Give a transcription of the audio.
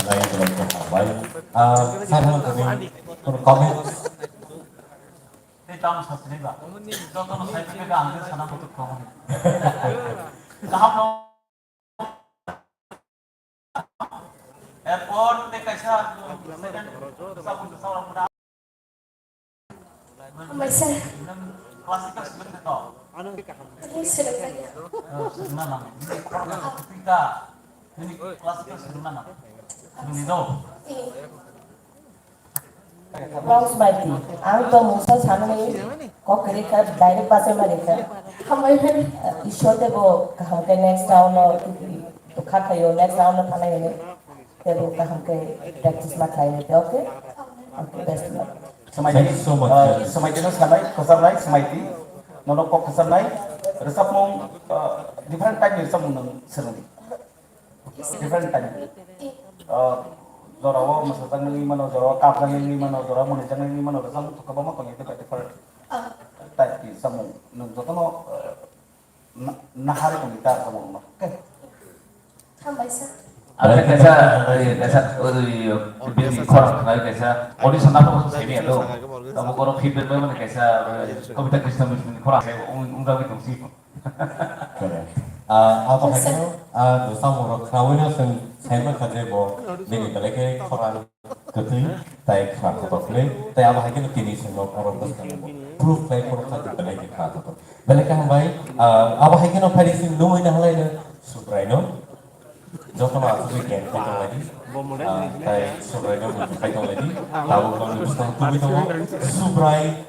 lain dalam kehabai. Saya kami komen. এটা আমার শাস্ত্রে বা যখন সাইকেলটা আনতে সানা কত কম তাহলে এরপর দেখাইছা সেকেন্ড সাবুন সাওরা মুদা Masa ক্লাসিক্যাল স্টুডেন্ট তো sudah না না ketika ini ক্লাসিক্যাল স্টুডেন্ট না ini do Bang Subaiti, ang to Musa Sanami, Kokrika, direct pass America. Hamai hai Issue te bo kaham ke next round or to khakayo next round or thana yene. Te bo kaham ke practice ma khai ne okay? Okay, best of luck. Thank you so much. Semaiti no sanai khasarnai semaiti nono kok khasarnai resap mong different time resap mong serung different time zorawo masatang ni mano zorawo kapang ni mano zorawo monijang ni mano resap to kabama ko itu different type ki samung no jotono nahari ko kita samung okay hamai sa ada kaisa bibi korak lagi kaisa audition apa pun saya ni lo kamu korang feedback mana kaisa komite Kristen Muslim korak saya ungkap itu sih Correct. Apa hanya dosa murah krawinnya sen saya kerja bo dengan mereka orang ketui tay kerap betul. Tay apa hanya kini semua orang bersama proof tay orang kerja mereka kerap betul. Mereka hambai apa hanya no Paris ini lumai nak halai na Subraino. Jauh masuk weekend kita lagi. Tay Subraino kita lagi. Tahu kalau kita tu kita Subrai